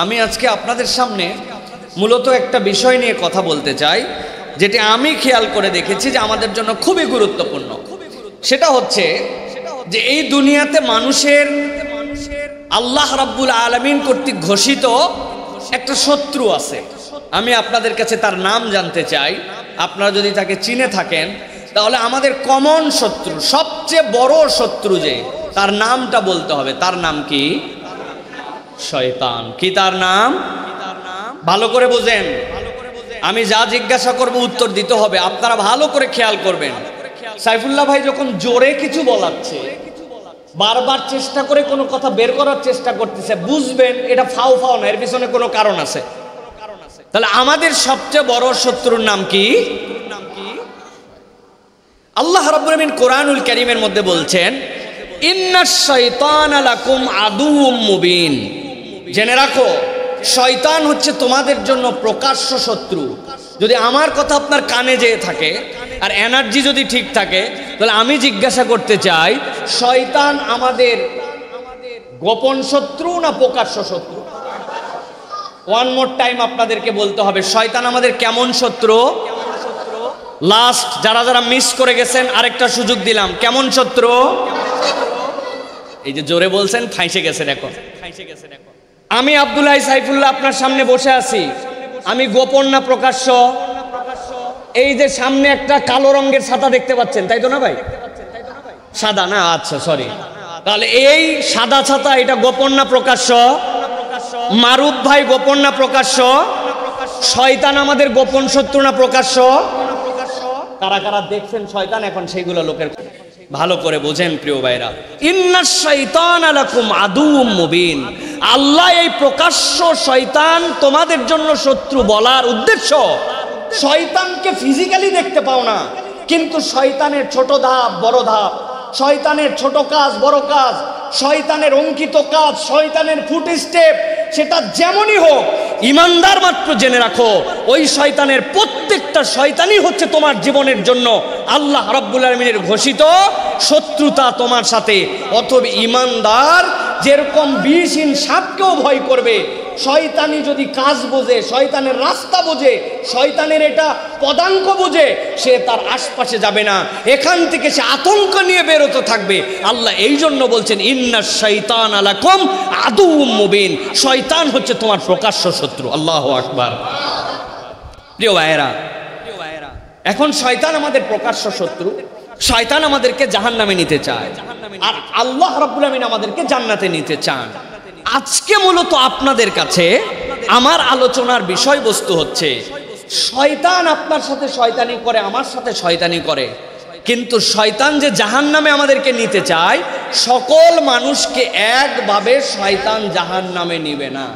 আমি আজকে আপনাদের সামনে মূলত একটা বিষয় নিয়ে কথা বলতে চাই, যেটি আমি খেয়াল করে দেখেছি যে আমাদের জন্য খুবই গুরুত্বপূর্ণ। সেটা হচ্ছে যে এই দুনিয়াতে মানুষের আল্লাহ রাব্বুল আলামিন কর্তৃক ঘোষিত একটা শত্রু আছে। আমি আপনাদের কাছে তার নাম জানতে চাই। আপনারা যদি তাকে চিনে থাকেন তাহলে আমাদের কমন শত্রু, সবচেয়ে বড় শত্রু যে, তার নামটা বলতে হবে। তার নাম কি? শয়তান। কি তার নাম? ভালো করে বোঝেন। আমি যা জিজ্ঞাসা করব উত্তর দিতে হবে, আপনারা ভালো করে খেয়াল করবেন। সাইফুল্লাহ ভাই যখন জোরে কিছু বলাচ্ছে, বারবার চেষ্টা করে কোনো কথা বের করার চেষ্টা করতেছে, বুঝবেন এটা ফাও ফাও না, এর পিছনে কোনো কারণ আছে। তাহলে আমাদের সবচেয়ে বড় শত্রুর নাম কি? আল্লাহ রাব্বুল আলামিন কোরআনুল কারীমের মধ্যে বলছেন, ইন্নাশ শাইতানা লাকুম আদুউম মুবিন। জেনে রাখো, শয়তান হচ্ছে তোমাদের জন্য প্রকাশ্য শত্রু। যদি আমার কথা আপনার কানে যেয়ে থাকে আর এনার্জি যদি ঠিক থাকে, তাহলে আমি জিজ্ঞাসা করতে চাই, শয়তান আমাদের গোপন শত্রু না প্রকাশ্য শত্রু? ওয়ান মোর টাইম আপনাদেরকে বলতে হবে, শয়তান আমাদের কেমন শত্রু? লাস্ট যারা যারা মিস করে গেছেন আরেকটা সুযোগ দিলাম, কেমন শত্রু? এই যে জোরে বলছেন, ফাঁসে গেছেন এখন। আমি আব্দুল্লাহ সাইফুল্লাহ আপনার সামনে বসে আছি, আমি গোপন না প্রকাশ্য? এই যে সামনে একটা কালো রঙের ছাতা দেখতে পাচ্ছেন, তাই তো না ভাই? সাদা না, আচ্ছা সরি। তাহলে এই সাদা ছাতা এটা গোপন না প্রকাশ্য? মারুফ ভাই গোপন না প্রকাশ্য? শয়তান আমাদের গোপন শত্রু না প্রকাশ্য? কারা কারা দেখছেন শয়তান এখন, সেইগুলো লোকের ভালো করে বোঝেন প্রিয় ভাইরা। ইন্নাশ শাইতানা লাকুম আদুউম মুবিন। আল্লাহ এই প্রকাশ্য শয়তান তোমাদের জন্য শত্রু বলার উদ্দেশ্য, শয়তানকে ফিজিক্যালি দেখতে পাও না, কিন্তু শয়তানের ছোট ধাপ বড় ধাপ, শয়তানের ছোট কাজ বড় কাজ, শয়তানের অঙ্কিত কাজ, শয়তানের ফুট স্টেপ, সেটা যেমনই হোক, ইমানদার মাত্র জেনে রাখো, ওই শয়তানের প্রত্যেকটা শয়তানই হচ্ছে তোমার জীবনের জন্য আল্লাহ রাব্বুল আলামিনের ঘোষিত শত্রুতা তোমার সাথে। অথবা ইমানদার যেরকম বিষহীন সাপকেও ভয় করবে, শয়তানি যদি কাজ বোঝে, শয়তানের রাস্তা বোঝে, শয়তানের এটা পদাঙ্ক বোঝে, সে তার আশপাশে যাবে না, এখান থেকে সে আতঙ্ক নিয়ে বেরোতে থাকবে। আল্লাহ এই জন্য বলছেন, ইন্নাশ শাইতানা লাকুম আদুউম মুবিন। শয়তান হচ্ছে তোমার প্রকাশ্য শত্রু। আল্লাহু আকবার। প্রিয় ভাইয়েরা, এখন শয়তান আমাদের প্রকাশ্য শত্রু, শয়তান আমাদেরকে জাহান্নামে নিতে চায়, আর আল্লাহ রাব্বুল আলামিন আমাদেরকে জান্নাতে নিতে চান। আজকে মূলত আপনাদের কাছে আমার আলোচনার বিষয়বস্তু হচ্ছে, শয়তান আপনার সাথে শয়তানি করে, আমার সাথে শয়তানি করে, কিন্তু শয়তান যে জাহান্নামে আমাদেরকে নিতে চায়, সকল মানুষকে একভাবে শয়তান জাহান্নামে নিবে না।